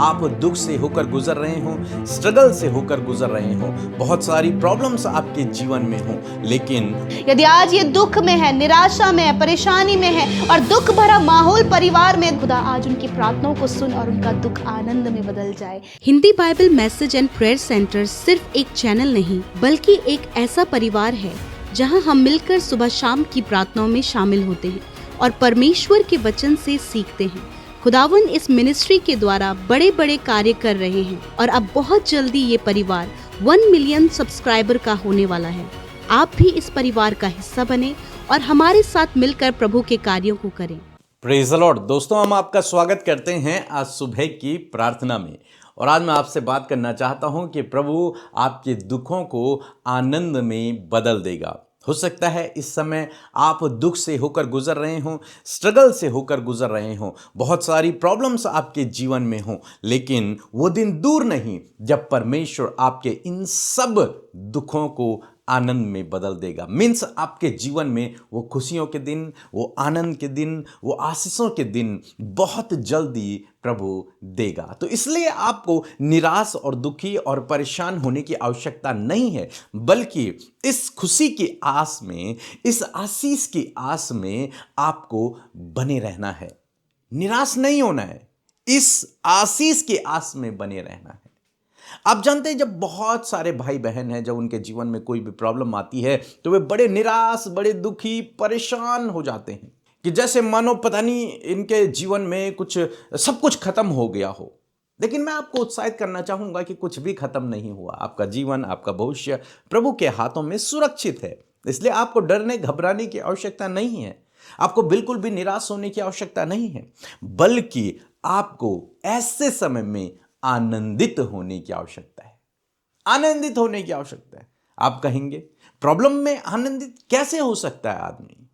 आप दुख से होकर गुजर रहे हो, स्ट्रगल से होकर गुजर रहे हो, बहुत सारी प्रॉब्लम्स आपके जीवन में हो, लेकिन यदि आज ये दुख में है, निराशा में है, परेशानी में है और दुख भरा माहौल परिवार में, खुदा आज उनकी प्रार्थनाओं को सुन और उनका दुख आनंद में बदल जाए। Hindi Bible message and prayer centre सिर्फ एक चैनल नहीं बल्कि एक ऐसा परिवार है जहां हम मिलकर सुबह शाम की प्रार्थनाओं में शामिल होते हैं और परमेश्वर के वचन से सीखते हैं। खुदावन इस मिनिस्ट्री के द्वारा बड़े बड़े कार्य कर रहे हैं और अब बहुत जल्दी ये परिवार 1 मिलियन सब्सक्राइबर का होने वाला है। आप भी इस परिवार का हिस्सा बने और हमारे साथ मिलकर प्रभु के कार्यों को करें। Praise the Lord. दोस्तों, हम आपका स्वागत करते हैं आज सुबह की प्रार्थना में। और आज मैं आपसे बात करना चाहता हूं कि प्रभु आपके दुखों को आनंद में बदल देगा। हो सकता है इस समय आप दुख से होकर गुजर रहे हो, स्ट्रगल से होकर गुजर रहे हो, बहुत सारी प्रॉब्लम्स आपके जीवन में हो, लेकिन वो दिन दूर नहीं जब परमेश्वर आपके इन सब दुखों को आनंद में बदल देगा। मीन्स आपके जीवन में वो खुशियों के दिन, वो आनंद के दिन, वो आशीषों के दिन बहुत जल्दी प्रभु देगा। तो इसलिए आपको निराश और दुखी और परेशान होने की आवश्यकता नहीं है, बल्कि इस खुशी की आस में, इस आशीष की आस में आपको बने रहना है। निराश नहीं होना है, इस आशीष की आस में बने रहना है। आप जानते हैं, जब बहुत सारे भाई बहन हैं, जब उनके जीवन में कोई भी प्रॉब्लम आती है तो वे बड़े निराश, बड़े दुखी, परेशान हो जाते हैं कि जैसे मानो पता नहीं इनके जीवन में सब कुछ खत्म हो गया हो। लेकिन मैं आपको उत्साहित करना चाहूंगा कि कुछ भी खत्म नहीं हुआ। आपका जीवन, आपका भविष्य प्रभु के हाथों में सुरक्षित है। इसलिए आपको डरने, घबराने की आवश्यकता नहीं है। आपको बिल्कुल भी निराश होने की आवश्यकता नहीं है, बल्कि आपको ऐसे समय में आनंदित होने की आवश्यकता है। आनंदित होने की आवश्यकता है। आप कहेंगे, प्रॉब्लम में आनंदित कैसे हो सकता है आदमी?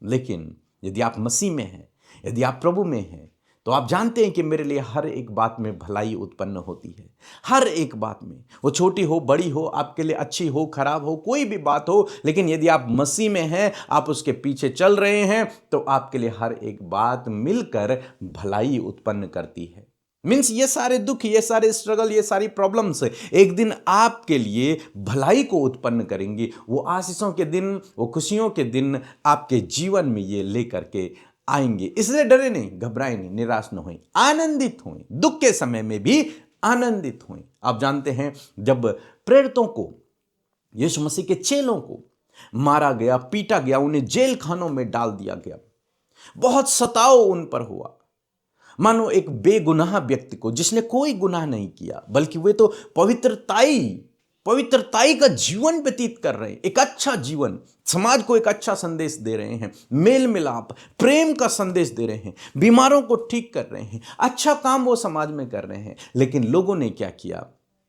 लेकिन यदि आप मसीह में हैं, यदि आप प्रभु में हैं, तो आप जानते हैं कि मेरे लिए हर एक बात में भलाई उत्पन्न होती है। हर एक बात में, वो छोटी हो, बड़ी हो, आपके लिए अच्छी हो, खराब हो, कोई भी बात हो, लेकिन यदि आप मसीह में हैं, आप उसके पीछे चल रहे हैं, तो आपके लिए हर एक बात मिलकर भलाई उत्पन्न करती है। मीन्स ये सारे दुख, ये सारे स्ट्रगल, ये सारी प्रॉब्लम्स एक दिन आपके लिए भलाई को उत्पन्न करेंगी। वो आशीषों के दिन, वो खुशियों के दिन आपके जीवन में ये लेकर के आएंगे। इसलिए डरे नहीं, घबराए नहीं, निराश न हों, आनंदित हों। दुख के समय में भी आनंदित हों। आप जानते हैं, जब प्रेरितों को, यीशु मसीह के चेलों को मारा गया, पीटा गया, उन्हें जेल खानों में डाल दिया गया, बहुत सताव उन पर हुआ। मानो एक बेगुनाह व्यक्ति को, जिसने कोई गुनाह नहीं किया, बल्कि वे तो पवित्रताई का जीवन व्यतीत कर रहे हैं, एक अच्छा जीवन, समाज को एक अच्छा संदेश दे रहे हैं, मेल मिलाप, प्रेम का संदेश दे रहे हैं, बीमारों को ठीक कर रहे हैं, अच्छा काम वो समाज में कर रहे हैं। लेकिन लोगों ने क्या किया?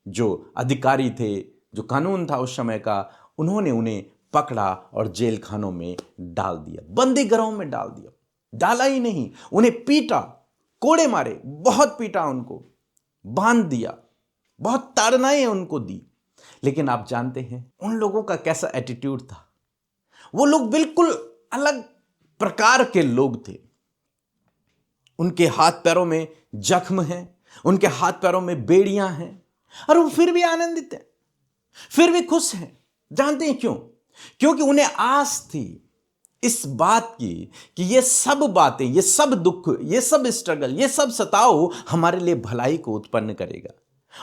जो अधिकारी थे, जो कानून था उस समय का, उन्होंने उन्हें पकड़ा और जेल खानों में डाल दिया, बंदी गृहों में डाल दिया। डाला ही नहीं, उन्हें पीटा, कोड़े मारे, बहुत पीटा, उनको बांध दिया, बहुत ताड़नाएं उनको दी। लेकिन आप जानते हैं उन लोगों का कैसा एटीट्यूड था? वो लोग बिल्कुल अलग प्रकार के लोग थे। उनके हाथ पैरों में जख्म हैं, उनके हाथ पैरों में बेड़ियां हैं, और वो फिर भी आनंदित हैं, फिर भी खुश हैं। जानते हैं क्यों? क्योंकि उन्हें आस थी इस बात की कि ये सब बातें, ये सब दुख, ये सब स्ट्रगल, ये सब सताव हमारे लिए भलाई को उत्पन्न करेगा।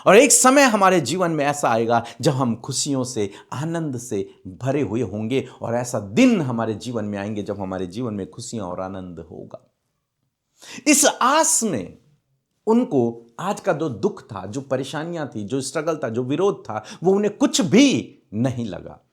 और एक समय हमारे जीवन में ऐसा आएगा जब हम खुशियों से, आनंद से भरे हुए होंगे, और ऐसा दिन हमारे जीवन में आएंगे जब हमारे जीवन में खुशियां और आनंद होगा। इस आस में उनको आज का जो दुख था, जो परेशानियां थी, जो स्ट्रगल था, जो विरोध था, वो उन्हें कुछ भी नहीं लगा।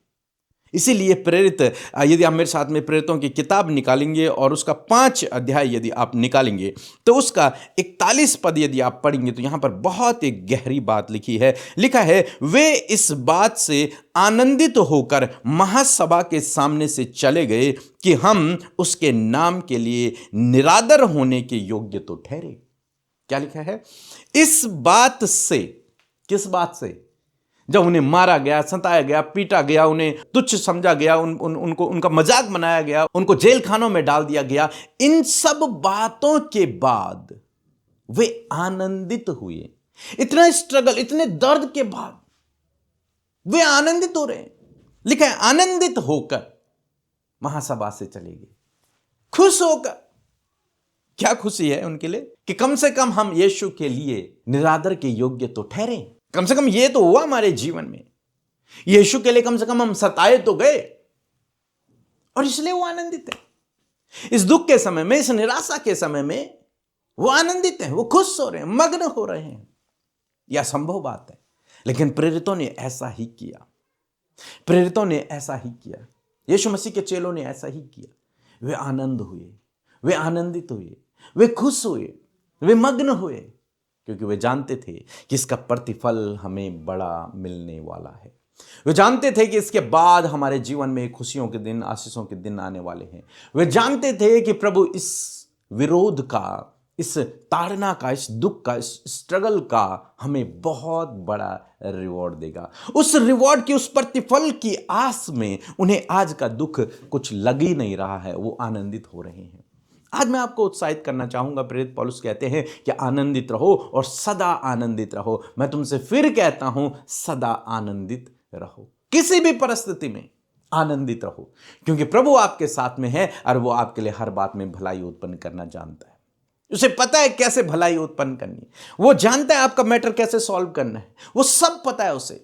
इसीलिए प्रेरित, यदि आप मेरे साथ में प्रेरितों की किताब निकालेंगे और उसका 5 अध्याय यदि आप निकालेंगे, तो उसका 41 पद यदि आप पढ़ेंगे, तो यहां पर बहुत एक गहरी बात लिखी है। लिखा है, वे इस बात से आनंदित होकर महासभा के सामने से चले गए कि हम उसके नाम के लिए निरादर होने के योग्य तो ठहरे। क्या लिखा है? इस बात से, किस बात से? जब उन्हें मारा गया, सताया गया, पीटा गया, उन्हें तुच्छ समझा गया, उनको उनका मजाक बनाया गया, उनको जेल खानों में डाल दिया गया, इन सब बातों के बाद वे आनंदित हुए। इतना स्ट्रगल, इतने दर्द के बाद वे आनंदित हो रहे हैं। लिखा है आनंदित होकर महासभा से चले गए, खुश होकर। क्या खुशी है उनके लिए कि कम से कम हम यीशु के लिए निरादर के योग्य तो ठहरे, कम से कम ये तो हुआ हमारे जीवन में, यीशु के लिए कम से कम हम सताए तो गए, और इसलिए वो आनंदित है। इस दुख के समय में, इस निराशा के समय में वो आनंदित हैं, वो खुश हो रहे हैं, मग्न हो रहे हैं। यह संभव बात है, लेकिन प्रेरितों ने ऐसा ही किया। प्रेरितों ने ऐसा ही किया, यीशु मसीह के चेलों ने ऐसा ही किया। वे आनंद हुए, वे आनंदित हुए, वे खुश हुए, वे मग्न हुए, क्योंकि वे जानते थे कि इसका प्रतिफल हमें बड़ा मिलने वाला है। वे जानते थे कि इसके बाद हमारे जीवन में खुशियों के दिन, आशीषों के दिन आने वाले हैं। वे जानते थे कि प्रभु इस विरोध का, इस ताड़ना का, इस दुख का, इस स्ट्रगल का हमें बहुत बड़ा रिवॉर्ड देगा। उस रिवॉर्ड की, उस प्रतिफल की आस में उन्हें आज का दुख कुछ लग ही नहीं रहा है, वो आनंदित हो रहे हैं। आज मैं आपको उत्साहित करना चाहूंगा। प्रेरित पौलुस कहते हैं कि आनंदित रहो और सदा आनंदित रहो। मैं तुमसे फिर कहता हूं, सदा आनंदित रहो, किसी भी परिस्थिति में आनंदित रहो, क्योंकि प्रभु आपके साथ में है और वो आपके लिए हर बात में भलाई उत्पन्न करना जानता है। उसे पता है कैसे भलाई उत्पन्न करनी है, वो जानता है आपका मैटर कैसे सॉल्व करना है, वो सब पता है उसे,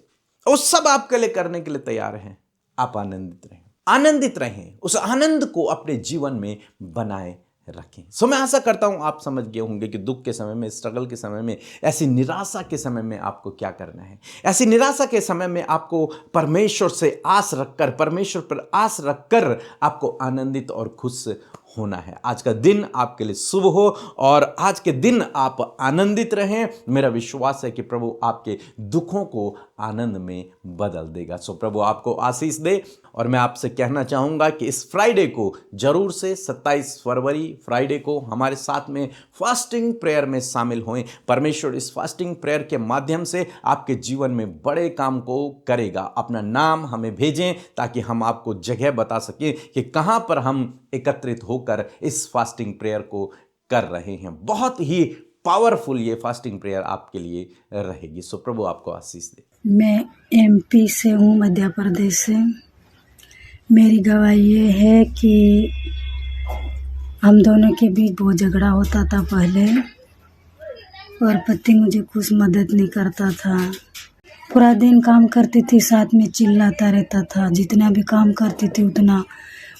वो सब आपके लिए करने के लिए तैयार है। आप आनंदित रहें, आनंदित रहें, उस आनंद को अपने जीवन में बनाए रखें। सो मैं आशा करता हूं आप समझ गए होंगे कि दुख के समय में, स्ट्रगल के समय में, ऐसी निराशा के समय में आपको क्या करना है। ऐसी निराशा के समय में आपको परमेश्वर से आस रखकर, परमेश्वर पर आस रखकर आपको आनंदित और खुश होना है। आज का दिन आपके लिए शुभ हो और आज के दिन आप आनंदित रहें। मेरा विश्वास है कि प्रभु आपके दुखों को आनंद में बदल देगा। सो प्रभु आपको आशीष दे। और मैं आपसे कहना चाहूँगा कि इस फ्राइडे को जरूर से 27 फरवरी फ्राइडे को हमारे साथ में फास्टिंग प्रेयर में शामिल हों। परमेश्वर इस फास्टिंग प्रेयर के माध्यम से आपके जीवन में बड़े काम को करेगा। अपना नाम हमें भेजें ताकि हम आपको जगह बता सकें कि कहाँ पर हम एकत्रित होकर इस फास्टिंग प्रेयर को कर रहे हैं। बहुत ही पावरफुल ये फास्टिंग प्रेयर आपके लिए रहेगी। सो प्रभु आपको आशीष दे। मैं एमपी से हूँ, मध्य प्रदेश से। मेरी गवाही ये है कि हम दोनों के बीच बहुत झगड़ा होता था पहले, और पति मुझे कुछ मदद नहीं करता था। पूरा दिन काम करती थी, साथ में चिल्लाता रहता था। जितना भी काम करती थी उतना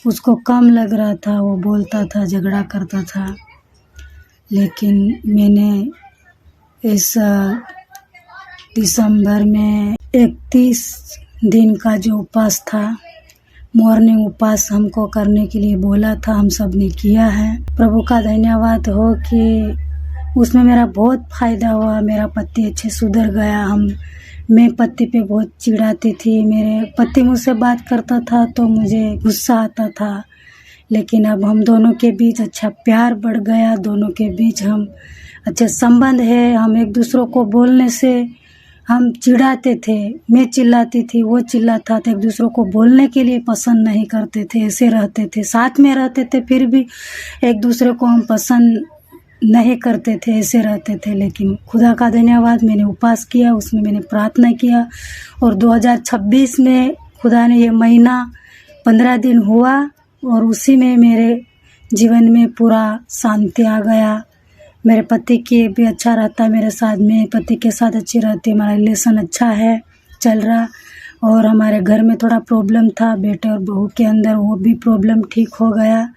उसको कम लग रहा था, वो बोलता था, झगड़ा करता था। लेकिन मैंने इस दिसंबर में 31 दिन का जो उपवास था, मॉर्निंग उपवास हमको करने के लिए बोला था, हम सब ने किया है। प्रभु का धन्यवाद हो कि उसमें मेरा बहुत फ़ायदा हुआ। मेरा पति अच्छे सुधर गया। मैं पति पे बहुत चिढ़ाती थी। मेरे पति मुझसे बात करता था तो मुझे गुस्सा आता था, लेकिन अब हम दोनों के बीच अच्छा प्यार बढ़ गया। दोनों के बीच हम अच्छे संबंध है। हम एक दूसरों को बोलने से, हम चिढ़ाते थे, मैं चिल्लाती थी, वो चिल्लाता था, एक दूसरों को बोलने के लिए पसंद नहीं करते थे। ऐसे रहते थे, साथ में रहते थे, फिर भी एक दूसरे को हम पसंद नहीं करते थे, ऐसे रहते थे। लेकिन खुदा का धन्यवाद, मैंने उपवास किया, उसमें मैंने प्रार्थना किया, और 2026 में खुदा ने ये महीना 15 दिन हुआ, और उसी में मेरे जीवन में पूरा शांति आ गया। मेरे पति के भी अच्छा रहता मेरे साथ में, पति के साथ अच्छी रहती, हमारा रिलेशन अच्छा है, चल रहा। और हमारे घर में थोड़ा प्रॉब्लम था बेटे और बहू के अंदर, वो भी प्रॉब्लम ठीक हो गया।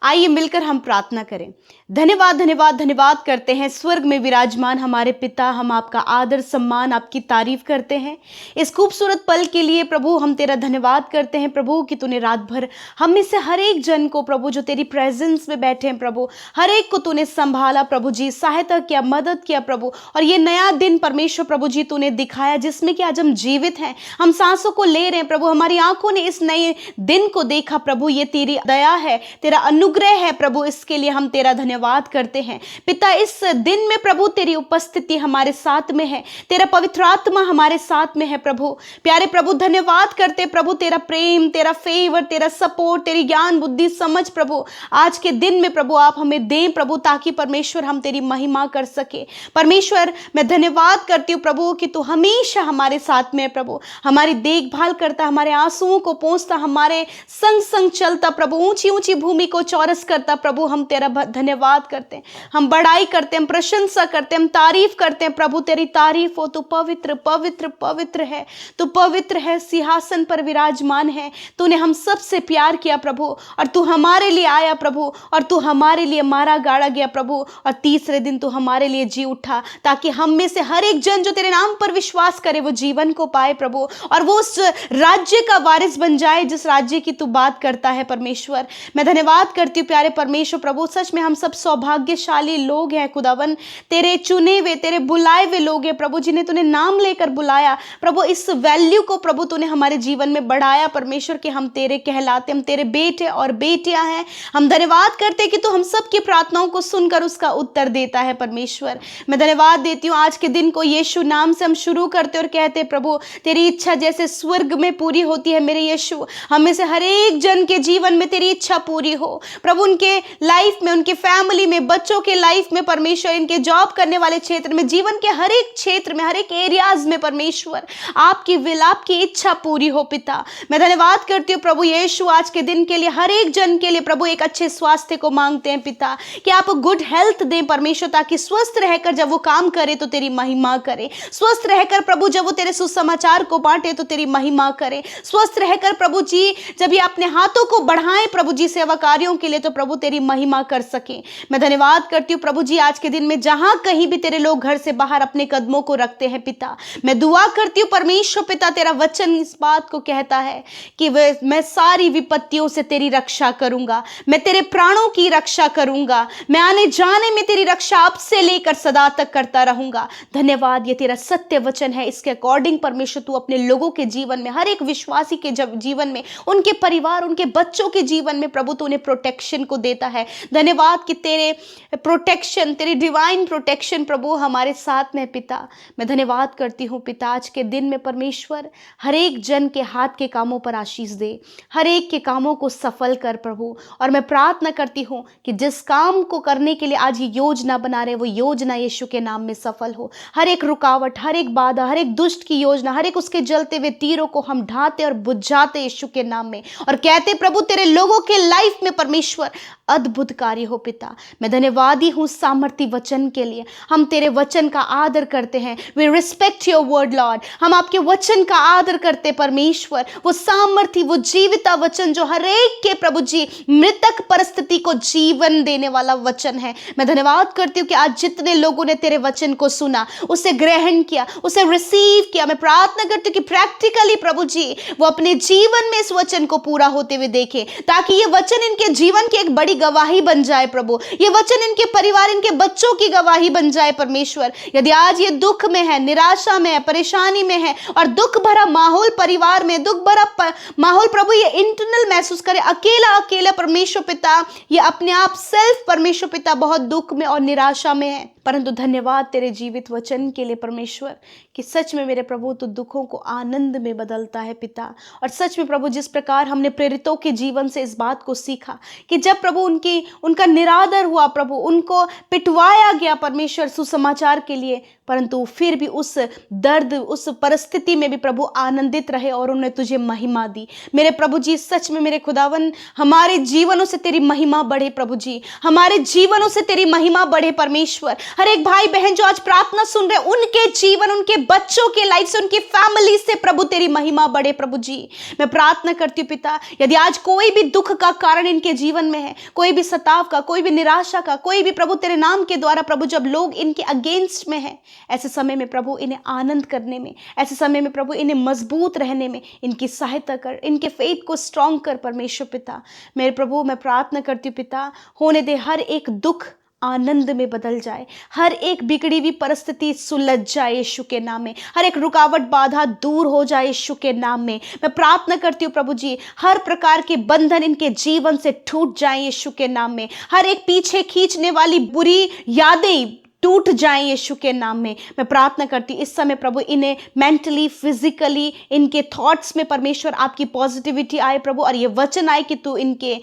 आइए मिलकर हम प्रार्थना करें। धन्यवाद धन्यवाद धन्यवाद करते हैं स्वर्ग में विराजमान हमारे पिता। हम आपका आदर सम्मान, आपकी तारीफ करते हैं इस खूबसूरत पल के लिए। प्रभु हम तेरा धन्यवाद करते हैं प्रभु कि तूने रात भर हम में से हर एक जन को प्रभु जो तेरी प्रेजेंस में बैठे हैं प्रभु, हर एक को तूने संभाला प्रभु जी, सहायता किया, मदद किया प्रभु। और ये नया दिन परमेश्वर प्रभु जी तूने दिखाया जिसमें कि आज हम जीवित हैं, हम सांसों को ले रहे हैं प्रभु। हमारी आंखों ने इस नए दिन को देखा प्रभु, ये तेरी दया है, तेरा अनुग्रह है प्रभु, इसके लिए हम तेरा धन्यवाद करते हैं पिता। इस दिन में प्रभु तेरी उपस्थिति हमारे साथ में है, तेरा पवित्र आत्मा हमारे साथ में है प्रभु। प्यारे प्रभु धन्यवाद करते प्रभु, तेरा प्रेम, तेरा फेवर, तेरा सपोर्ट, तेरी ज्ञान बुद्धि समझ प्रभु आज के दिन में प्रभु आप हमें दें प्रभु, ताकि परमेश्वर हम तेरी महिमा कर सके। परमेश्वर मैं धन्यवाद करती हूँ प्रभु कि तू हमेशा हमारे साथ में है प्रभु, हमारी देखभाल करता, हमारे आंसुओं को पोंछता, हमारे संग संग चलता प्रभु, ऊंची ऊंची भूमि को चौरस करता प्रभु। हम तेरा धन्यवाद करते हैं, हम बड़ाई करते हैं, हम प्रशंसा करते हैं, हम तारीफ करते हैं प्रभु। तेरी तारीफ हो, तू पवित्र पवित्र पवित्र है, तू पवित्र है, सिंहासन पर विराजमान है। तूने हम सबसे प्यार किया प्रभु, और तू हमारे लिए आया प्रभु, और तू हमारे लिए मारा गाड़ा गया प्रभु, और तीसरे दिन तू हमारे लिए जी उठा, ताकि हम में से हर एक जन जो तेरे नाम पर विश्वास करे वो जीवन को पाए प्रभु, और वो उस राज्य का वारिस बन जाए जिस राज्य की तू बात करता है परमेश्वर। मैं धन्यवाद करती हूँ प्यारे परमेश्वर प्रभु, सच में हम सब सौभाग्यशाली लोग हैं खुदावन, तेरे चुने हुए, तेरे बुलाए हुए लोग हैं प्रभु, जिन्हें तूने नाम लेकर बुलाया प्रभु। इस वैल्यू को प्रभु तूने हमारे जीवन में बढ़ाया परमेश्वर, कि हम तेरे कहलाते, हम तेरे बेटे और बेटियां हैं। हम धन्यवाद करते कि तू हम सब की प्रार्थनाओं को सुनकर उसका उत्तर देता है परमेश्वर। मैं धन्यवाद देती हूँ आज के दिन को यीशु नाम से हम शुरू करते और कहते प्रभु तेरी इच्छा जैसे स्वर्ग में पूरी होती है मेरे यीशु, हमें से हर एक जन के जीवन में तेरी इच्छा पूरी हो प्रभु, उनके लाइफ में, उनके फैमिली में, बच्चों के लाइफ में परमेश्वर, इनके जॉब करने वाले क्षेत्र में, जीवन के हर एक क्षेत्र में, हर एक एरियाज में परमेश्वर आपकी विल, आपकी इच्छा पूरी हो पिता। मैं धन्यवाद करती हूँ प्रभु यीशु आज के दिन के लिए, हर एक जन के लिए प्रभु एक अच्छे स्वास्थ्य को मांगते हैं पिता, कि आप गुड हेल्थ दें परमेश्वर, ताकि स्वस्थ रहकर जब वो काम करे तो तेरी महिमा करे, स्वस्थ रहकर प्रभु जब वो तेरे सुसमाचार को बांटे तो तेरी महिमा करे, स्वस्थ रहकर प्रभु जी जब ये अपने हाथों को बढ़ाएं प्रभु जी सेवा कार्यों के लिए तो प्रभु तेरी महिमा कर सके। मैं धन्यवाद करती हूँ प्रभु जी आज के दिन में जहां कहीं भी तेरे लोग घर से बाहर अपने कदमों को रखते हैं पिता, मैं दुआ करती हूँ परमेश्वर पिता, तेरा वचन इस बात को कहता है कि मैं सारी विपत्तियों से तेरी रक्षा करूंगा, मैं तेरे प्राणों की रक्षा करूंगा, मैं आने जाने में तेरी रक्षा अब से लेकर सदा तक करता रहूंगा। धन्यवाद, ये तेरा सत्य वचन है, इसके अकॉर्डिंग परमेश्वर तू अपने लोगों के जीवन में, हर एक विश्वासी के जीवन में, उनके परिवार, उनके बच्चों के जीवन में प्रभु तू उन्हें प्रोटेक्शन को देता है। धन्यवाद कि तेरे प्रोटेक्शन, तेरी डिवाइन प्रोटेक्शन प्रभु हमारे साथ में पिता। मैं धन्यवाद करती हूँ पिता आज के दिन में परमेश्वर हर एक जन के हाथ के कामों पर आशीष दे, हर एक के कामों को सफल कर प्रभु। और मैं प्रार्थना करती हूँ कि जिस काम को करने के लिए आज ये योजना बना रहे वो योजना यीशु के नाम में सफल हो। हर एक रुकावट, हर एक बाधा, हर एक दुष्ट की योजना, हर एक उसके जलते हुए तीरों को हम ढाते और बुझाते यीशु के नाम में, और कहते प्रभु तेरे लोगों के लाइफ में परमेश्वर अद्भुत कार्य हो पिता। मैं धन्यवादी हूँ सामर्थी वचन के लिए, हम तेरे वचन का आदर करते हैं, we respect your word lord, हम आपके वचन का आदर करते परमेश्वर, वो सामर्थी, वो जीविता वचन जो हर एक के प्रभु जी मृतक परिस्थिति को जीवन देने वाला वचन है। मैं धन्यवाद करती हूँ कि आज जितने लोगों ने तेरे वचन को सुना, उसे ग्रहण किया, उसे रिसीव किया, मैं प्रार्थना करती हूँ कि प्रैक्टिकली प्रभु जी वो अपने जीवन में इस वचन को पूरा होते हुए देखे, ताकि ये वचन इनके जीवन की एक बड़ी गवाही बन जाए प्रभु, ये वचन इनके परिवार, इनके बच्चों की गवाही बन जाए परमेश्वर। यदि आज ये दुख में है, निराशा में है, परेशानी में है, और दुख भरा माहौल परिवार में, दुख भरा माहौल प्रभु ये इंटरनल महसूस करे, अकेला अकेला परमेश्वर पिता, ये अपने आप सेल्फ परमेश्वर पिता बहुत दुख में और निराशा में है, परंतु धन्यवाद तेरे जीवित वचन के लिए परमेश्वर, कि सच में मेरे प्रभु तो दुखों को आनंद में बदलता है पिता। और सच में प्रभु जिस प्रकार हमने प्रेरितों के जीवन से इस बात को सीखा कि जब प्रभु उनका निरादर हुआ प्रभु, उनको पिटवाया गया परमेश्वर सुसमाचार के लिए, परंतु फिर भी उस दर्द, उस परिस्थिति में भी प्रभु आनंदित रहे और उन्हें तुझे महिमा दी। मेरे प्रभु जी सच में मेरे खुदावन हमारे जीवनों से तेरी महिमा बढ़े प्रभु जी, हमारे जीवनों से तेरी महिमा बढ़े परमेश्वर। हर एक भाई बहन जो आज प्रार्थना सुन रहे, उनके जीवन, उनके बच्चों के लाइफ से, उनकी फैमिली से प्रभु तेरी महिमा बढ़े प्रभु जी। मैं प्रार्थना करती हूँ पिता, यदि आज कोई भी दुख का कारण इनके जीवन में है, कोई भी सताव का, कोई भी निराशा का, कोई भी प्रभु तेरे नाम के द्वारा प्रभु जब लोग इनके अगेंस्ट में है, ऐसे समय में प्रभु इन्हें आनंद करने में, ऐसे समय में प्रभु इन्हें मजबूत रहने में इनकी सहायता कर, इनके फेथ को स्ट्रॉन्ग कर परमेश्वर पिता। मेरे प्रभु मैं प्रार्थना करती हूँ पिता, होने दे हर एक दुख आनंद में बदल जाए, हर एक बिगड़ी हुई परिस्थिति सुलझ जाए यीशु के नाम में, हर एक रुकावट बाधा दूर हो जाए यीशु के नाम में। मैं प्रार्थना करती हूँ प्रभु जी, हर प्रकार के बंधन इनके जीवन से टूट जाए यीशु के नाम में, हर एक पीछे खींचने वाली बुरी यादें टूट जाएं यीशु के नाम में। मैं प्रार्थना करती हूँ इस समय प्रभु, इन्हें मेंटली फिजिकली इनके थॉट्स में परमेश्वर आपकी पॉजिटिविटी आए प्रभु, और ये वचन आए कि तू इनके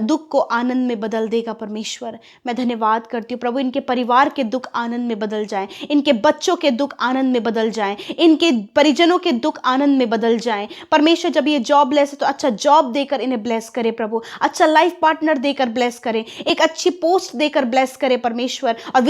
दुख को आनंद में बदल देगा परमेश्वर। मैं धन्यवाद करती हूँ प्रभु, इनके परिवार के दुख आनंद में बदल जाएं, इनके बच्चों के दुख आनंद में बदल जाएं, इनके परिजनों के दुख आनंद में बदल जाएं परमेश्वर। जब ये जॉबलेस है तो अच्छा जॉब देकर इन्हें ब्लेस करे प्रभु, अच्छा लाइफ पार्टनर देकर ब्लेस करें, एक अच्छी पोस्ट देकर ब्लेस करे परमेश्वर, और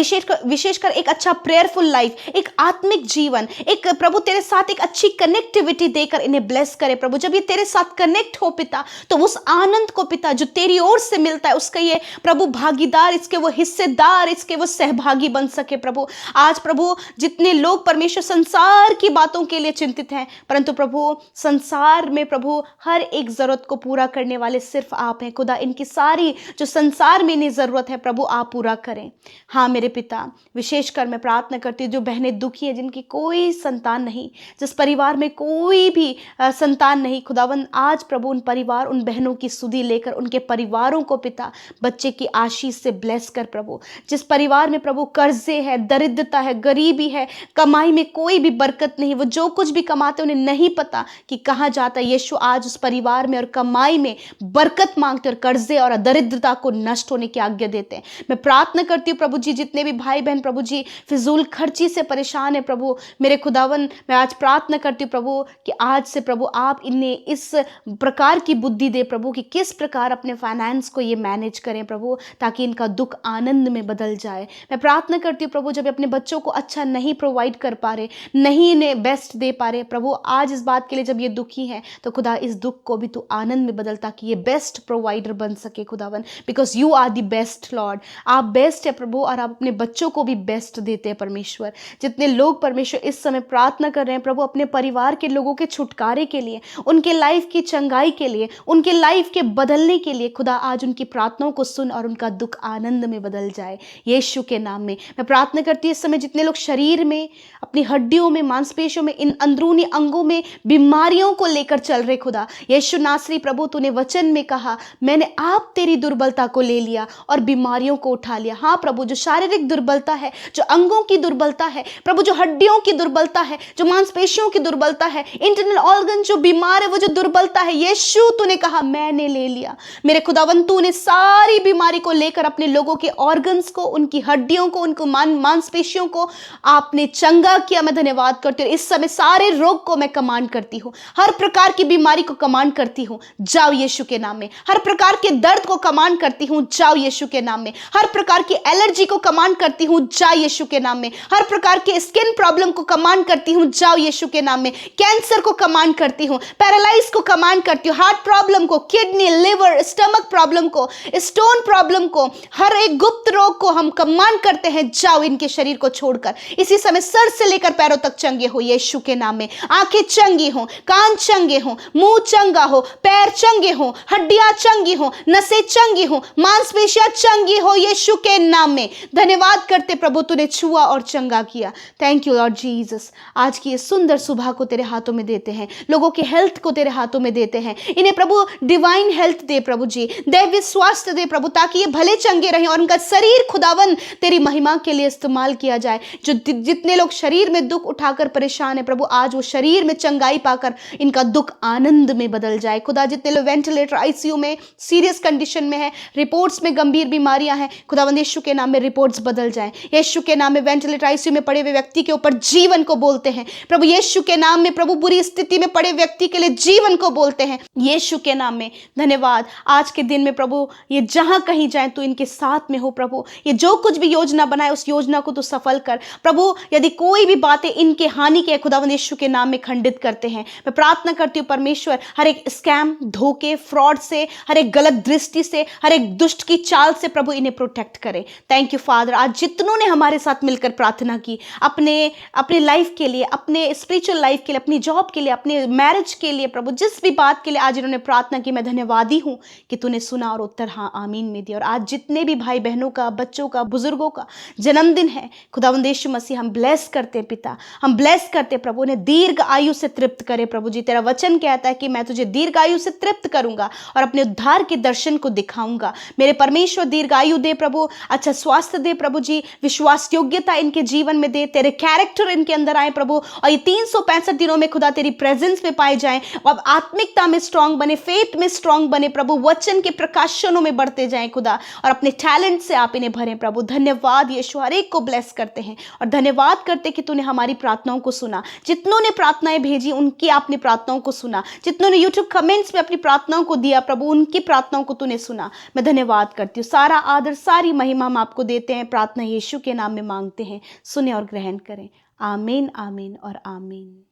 विशेषकर एक अच्छा प्रेयरफुल लाइफ, एक आत्मिक जीवन, एक प्रभु तेरे साथ एक अच्छी कनेक्टिविटी देकर इन्हें ब्लेस करे प्रभु। जब ये तेरे साथ कनेक्ट हो पिता, तो उस आनंद को पिता जो तेरी ओर से मिलता है उसका ये प्रभु भागीदार, इसके वो हिस्सेदार, इसके वो सहभागी बन सके प्रभु। आज प्रभु जितने लोग परमेश्वर संसार की बातों के लिए चिंतित हैं, परंतु प्रभु संसार में प्रभु हर एक जरूरत को पूरा करने वाले सिर्फ आप हैं खुदा। इनकी सारी जो संसार में इन्हें जरूरत है प्रभु आप पूरा करें। हाँ मेरे पिता, विशेषकर मैं प्रार्थना करती हूँ जो बहनें दुखी हैं, जिनकी कोई संतान नहीं, जिस परिवार में कोई भी संतान नहीं खुदावन, आज प्रभु उन परिवार, उन बहनों की सुधि लेकर उनके परिवारों को पिता बच्चे की आशीष से ब्लेस कर प्रभु। जिस परिवार में प्रभु कर्जे है, दरिद्रता है, गरीबी है, कमाई में कोई भी बरकत नहीं, वो जो कुछ भी कमाते उन्हें नहीं पता कि कहाँ जाता है, यीशु आज उस परिवार में और कमाई में बरकत मांगते और कर्जे और दरिद्रता को नष्ट होने की आज्ञा देते हैं। मैं प्रार्थना करती हूँ प्रभु जी जितने भी भाई बहन प्रभु जी फिजूल खर्ची से परेशान है प्रभु मेरे खुदावन, मैं आज प्रार्थना करती हूँ प्रभु कि आज से प्रभु आप इन्हें इस प्रकार की बुद्धि दे प्रभु कि किस प्रकार अपने फाइनेंस को ये मैनेज करें प्रभु, ताकि इनका दुख आनंद में बदल जाए। मैं प्रार्थना करती हूँ प्रभु जब अपने बच्चों को अच्छा नहीं प्रोवाइड कर पा रहे, नहीं इन्हें बेस्ट दे पा रहे प्रभु, आज इस बात के लिए जब ये दुखी हैं तो खुदा इस दुख को भी तू आनंद में बदल, ताकि ये बेस्ट प्रोवाइडर बन सके खुदावन, because you are the best lord. आप बेस्ट है प्रभु और आप अपने बच्चों को भी बेस्ट देते हैं परमेश्वर। जितने लोग परमेश्वर इस समय प्रार्थना कर रहे हैं प्रभु अपने परिवार के लोगों के छुटकारे के लिए, उनके लाइफ की चंगाई के लिए, उनके लाइफ के बदलने के लिए, खुदा आज उनकी प्रार्थनाओं को सुन और उनका दुख आनंद में बदल जाए यीशु के नाम में। मैं प्रार्थना करती हूँ इस समय जितने लोग शरीर में, अपनी हड्डियों में, मांसपेशियों में, इन अंदरूनी अंगों में बीमारियों को लेकर चल रहे खुदा, यीशु नासरी प्रभु तूने वचन में कहा मैंने आप तेरी दुर्बलता को ले लिया और बीमारियों को उठा लिया। हाँ प्रभु, जो शारीरिक दुर्बलता है, जो अंगों की दुर्बलता है प्रभु, जो हड्डियों की दुर्बलता है, जो मांसपेशियों की दुर्बलता है, इंटरनल ऑर्गन जो बीमार है, वो जो दुर्बलता है, यीशु तूने कहा मैंने ले लिया। मेरे खुदावन तूने सारी बीमारी को लेकर अपने लोगों के ऑर्गन्स को, उनकी हड्डियों को, उनको मांसपेशियों को आपने चंगा किया। मैं धन्यवाद करती हूँ। इस समय सारे रोग को मैं कमांड करती हूँ, हर प्रकार की बीमारी को कमांड करती हूँ, जाओ यीशु के नाम में। हर प्रकार के दर्द को कमांड करती हूँ, जाओ यीशु के नाम में। हर प्रकार की एलर्जी को कमांड करती हूँ, जाओ यीशु के नाम में। हर प्रकार के स्किन प्रॉब्लम को कमांड करती हूँ, जाओ यीशु के नाम में। कैंसर को कमांड करती हूँ, पैरालाइज को कमांड करती हूँ, हार्ट प्रॉब्लम को, किडनी, लिवर, स्टमक प्रॉब्लम को, स्टोन प्रॉब्लम को, हर एक गुप्त रोग को हम कमांड करते हैं, जाओ इनके शरीर को छोड़कर। इसी समय सर से लेकर पैरों तक चंगे हो यीशु के नाम में। आंखें चंगी हो, कान चंगे हो, मुंह चंगा हो, पैर चंगे हो, हड्डियां चंगी हो, नसें चंगी हो, मांसपेशियां चंगी हो यीशु के नाम में। धन्यवाद करते प्रभु तूने छुआ और चंगा किया। Thank you Lord Jesus. आज की इस सुंदर सुबह को तेरे हाथों में देते हैं, लोगों के हेल्थ को तेरे हाथों में देते हैं। इन्हें प्रभु डिवाइन हेल्थ दे प्रभु जी, दैवीय स्वास्थ्य दे प्रभु, ताकि ये भले चंगे रहें और उनका शरीर खुदावन तेरी महिमा के लिए इस्तेमाल किया जाए। जो जितने लोग शरीर में दुख उठाकर परेशान है प्रभु, आज वो शरीर में चंगाई पाकर इनका दुख आनंद में बदल जाए खुदा। जितने लोग वेंटिलेटर, आईसीयू में, सीरियस कंडीशन में है, रिपोर्ट्स में गंभीर बीमारियां हैं, खुदावंद यीशु के नाम में रिपोर्ट्स बदल जाएं। यीशु के नाम में वेंटिलेटर, आईसीयू में पड़े हुए व्यक्ति के ऊपर जीवन को बोलते हैं प्रभु यीशु के नाम में। प्रभु बुरी स्थिति में पड़े व्यक्ति के लिए जीवन को बोलते हैं यीशु के नाम में। धन्यवाद। आज के दिन में प्रभु ये जहां कहीं जाए तो इनके साथ में हो प्रभु। ये जो कुछ भी योजना बनाए उस योजना को तो सफल कर प्रभु। यदि कोई भी बातें इनके हानि के, खुदावंद यीशु के नाम में खंडित करते हैं। मैं प्रार्थना करती हूँ परमेश्वर, हर एक स्कैम, धोखे, फ्रॉड से, हर एक गलत दृष्टि से, हर एक दुष्ट की चाल से प्रभु इन्हें प्रोटेक्ट करे। Thank you father. आज आज जितनों ने हमारे साथ मिलकर प्रार्थना की, अपने अपने लाइफ के लिए, अपने स्पिरिचुअल लाइफ के लिए, अपनी जॉब के लिए, अपने मैरिज के लिए, प्रभु जिस भी बात के लिए आज इन्होंने प्रार्थना की, मैं धन्यवादी हूँ कि तूने सुना और उत्तर हाँ आमीन में दिया। और आज जितने भी भाई बहनों का, बच्चों का, बुजुर्गों का जन्मदिन है, खुदावंद यीशु मसीह हम ब्लेस करते हैं पिता, हम ब्लेस करते प्रभु, उन्हें दीर्घ आयु से तृप्त करे प्रभु जी। तेरा वचन कहता है कि मैं तुझे दीर्घ आयु से तृप्त करूंगा और अपने उद्धार के दर्शन को दिखाऊंगा। मेरे परमेश्वर दीर्घ आयु दे प्रभु, अच्छा स्वास्थ्य दे प्रभु जी, विश्वास योग्यता इनके जीवन में दे, तेरे कैरेक्टर इनके अंदर आए प्रभु, और ये 365 दिनों में खुदा तेरी प्रेजेंस में पाए जाएं, और आत्मिकता में स्ट्रांग बने, फेथ में स्ट्रांग बने प्रभु, वचन के प्रकाशनों में बढ़ते जाएं खुदा, और अपने टैलेंट से आप इन्हें भरें प्रभु। धन्यवाद यीशु, हर एक को ब्लेस करते हैं और धन्यवाद करते कि तूने हमारी प्रार्थनाओं को सुना। जितनों ने प्रार्थनाएं भेजी उनकी आपने प्रार्थनाओं को सुना, जितनों ने यूट्यूब कमेंट्स में अपनी प्रार्थनाओं को दिया प्रभु, उनकी प्रार्थनाओं को तूने सुना। मैं धन्यवाद करती हूँ। सारा आदर, सारी महिमा हम आपको देते हैं। प्रार्थना यीशु के नाम में मांगते हैं, सुने और ग्रहण करें। आमीन, आमीन और आमीन।